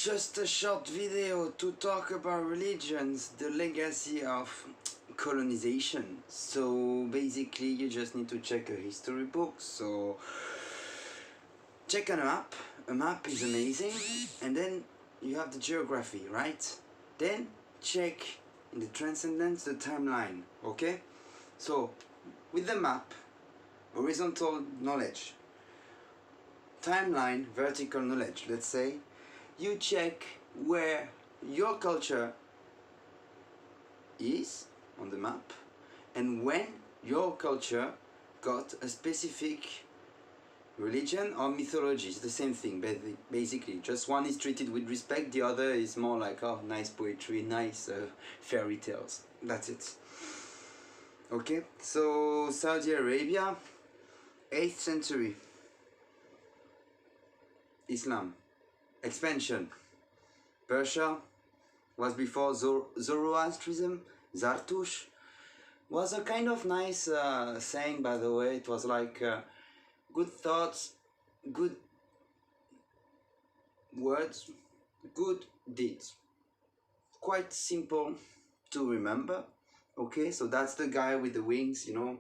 just a short video to talk about religions, the legacy of colonization. So basically you just need to check a history book. So check on a map is amazing, and then you have the geography, right? Then check in the transcendence the timeline, okay? So with the map, horizontal knowledge, timeline, vertical knowledge, let's say, you check where your culture is on the map and when your culture got a specific religion or mythology. It's the same thing basically, just one is treated with respect, the other is more like, oh, nice poetry, nice fairy tales. That's it. Okay, so Saudi Arabia, 8th century, Islam, expansion. Persia was before Zoroastrianism. Zartush was a kind of nice saying, by the way. It was like good thoughts, good words, good deeds. Quite simple to remember. Okay, so that's the guy with the wings, you know,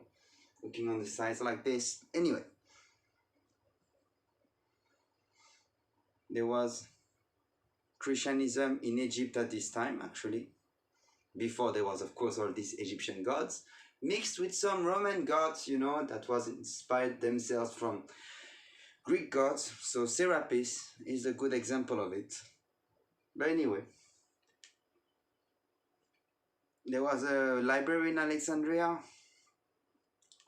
looking on the sides like this. Anyway, there was Christianism in Egypt at this time, actually. Before there was, of course, all these Egyptian gods, mixed with some Roman gods, you know, that was inspired themselves from Greek gods. So Serapis is a good example of it. But anyway, there was a library in Alexandria.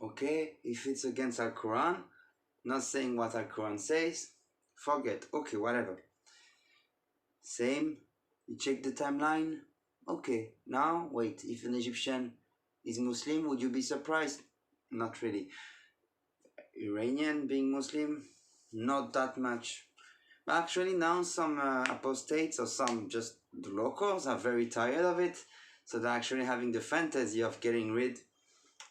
Okay, if it's against Al Quran, not saying what Al Quran says, forget. Okay, whatever. Same, you check the timeline. Okay, now wait, if an Egyptian is Muslim, would you be surprised? Not really. Iranian being Muslim, not that much. But actually now some apostates or some just the locals are very tired of it. So they're actually having the fantasy of getting rid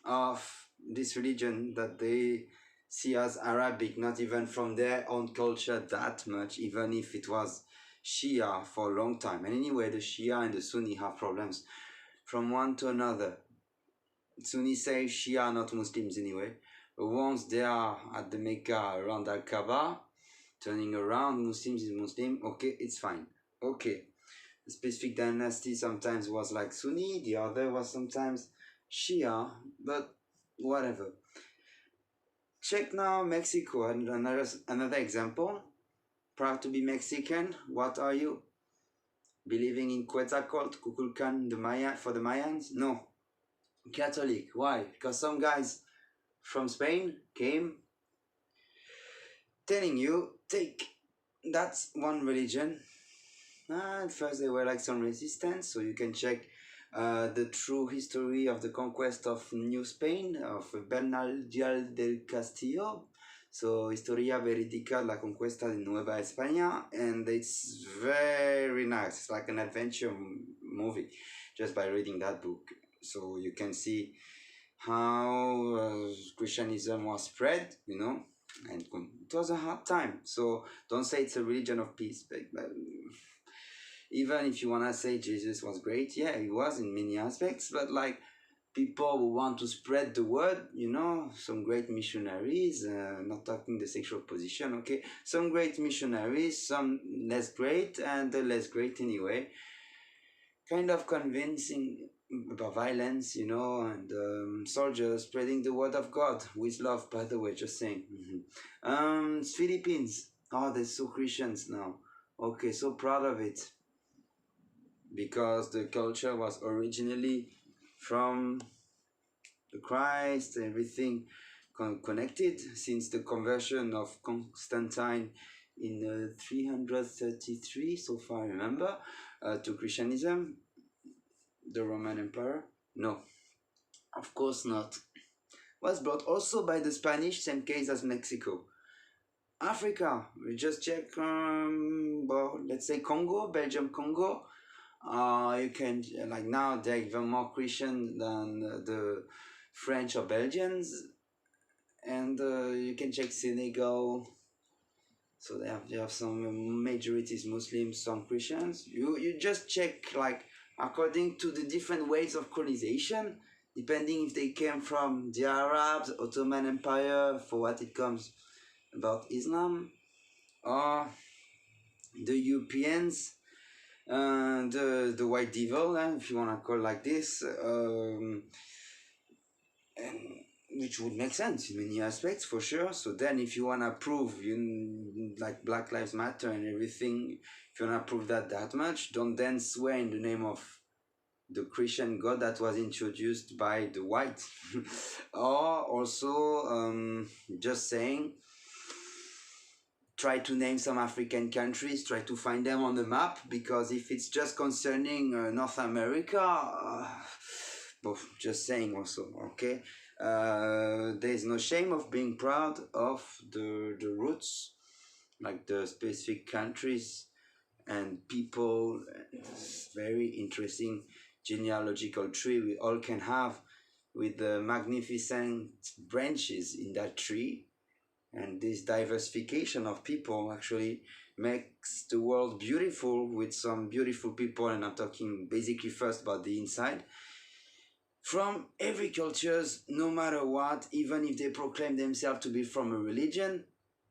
of this religion that they see as Arabic, not even from their own culture that much, even if it was Shia for a long time. And anyway, the Shia and the Sunni have problems from one to another. Sunni say Shia are not Muslims anyway. But once they are at the Mecca around Al-Kaaba, turning around, Muslims is Muslim, okay, it's fine. Okay. The specific dynasty sometimes was like Sunni, the other was sometimes Shia, but whatever. Check now Mexico, and another example. Proud to be Mexican. What are you? Believing in Quetzalcoatl, Kukulkan, for the Mayans? No. Catholic. Why? Because some guys from Spain came telling you, take, that's one religion. At first they were like some resistance, so you can check the true history of the conquest of New Spain, of Bernal Dial del Castillo. So, Historia Verídica, la conquista de Nueva España, and it's very nice. It's like an adventure movie, just by reading that book. So you can see how Christianism was spread, you know, and it was a hard time. So don't say it's a religion of peace, but even if you want to say Jesus was great, yeah, he was in many aspects, but like, people who want to spread the word, you know, some great missionaries, not talking the sexual position, okay, some great missionaries, some less great, and the less great anyway, kind of convincing about violence, you know, and soldiers spreading the word of God with love, by the way, just saying. Philippines, oh, they're so Christians now, okay, so proud of it, because the culture was originally from the Christ, everything connected since the conversion of Constantine in 333, so far I remember, to Christianism, the Roman Empire. No, of course not. Was brought also by the Spanish, same case as Mexico. Africa, we just check, well, let's say Congo, Belgium, Congo. You can, like now, they're even more Christian than the French or Belgians, and you can check Senegal, So they have some majorities Muslims, some Christians. You just check like according to the different ways of colonization, depending if they came from the Arabs, Ottoman Empire, for what it comes about Islam, or the Europeans, the white devil, if you wanna call like this, and which would make sense in many aspects for sure. So then, if you wanna prove you like Black Lives Matter and everything, if you wanna prove that much, don't then swear in the name of the Christian God that was introduced by the white, or also just saying try to name some African countries, try to find them on the map, because if it's just concerning North America, just saying also, okay, there's no shame of being proud of the roots, like the specific countries and people. It's very interesting genealogical tree we all can have, with the magnificent branches in that tree. And this diversification of people actually makes the world beautiful, with some beautiful people, and I'm talking basically first about the inside, from every cultures, no matter what, even if they proclaim themselves to be from a religion,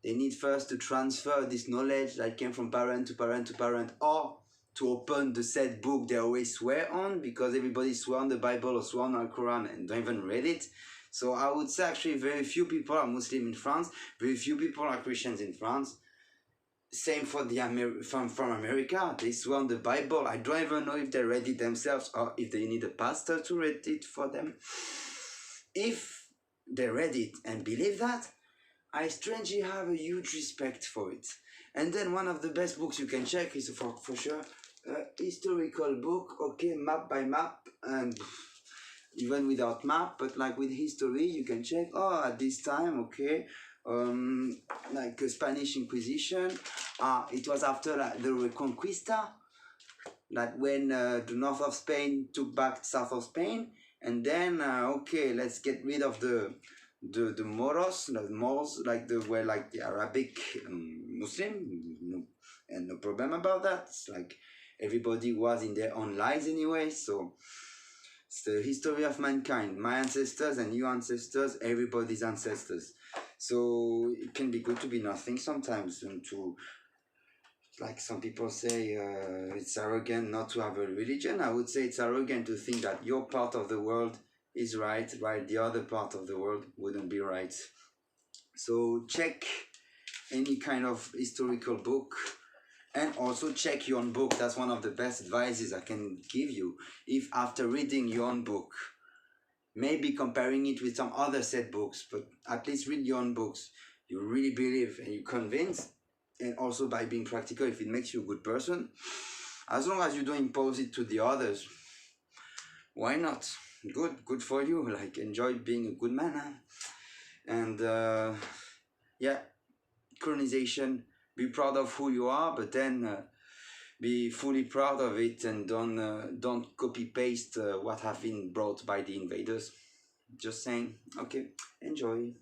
they need first to transfer this knowledge that came from parent to parent to parent, or to open the said book they always swear on, because everybody swear on the Bible or swear on the Quran and don't even read it. So I would say actually very few people are Muslim in France, very few people are Christians in France. Same for the from America. They swear on the Bible. I don't even know if they read it themselves or if they need a pastor to read it for them. If they read it and believe that, I strangely have a huge respect for it. And then one of the best books you can check is for sure a historical book, okay, map by map, and even without map, but like with history, you can check, oh, at this time, okay, like a Spanish Inquisition, it was after like the Reconquista, like when the north of Spain took back south of Spain, and then okay, let's get rid of the Moros, the Moors, like the Arabic Muslim, and no problem about that. It's like everybody was in their own lives anyway, so it's the history of mankind. My ancestors and your ancestors, everybody's ancestors. So it can be good to be nothing sometimes, and to, like some people say, it's arrogant not to have a religion. I would say it's arrogant to think that your part of the world is right, while the other part of the world wouldn't be right. So check any kind of historical book, and also check your own book. That's one of the best advices I can give you. If after reading your own book, maybe comparing it with some other set books, but at least read your own books, you really believe and you're convinced, and also by being practical, if it makes you a good person, as long as you don't impose it to the others, why not? Good for you. Like, enjoy being a good man, huh? And yeah, colonization, be proud of who you are, but then be fully proud of it, and don't copy paste what have been brought by the invaders. Just saying. Okay, enjoy.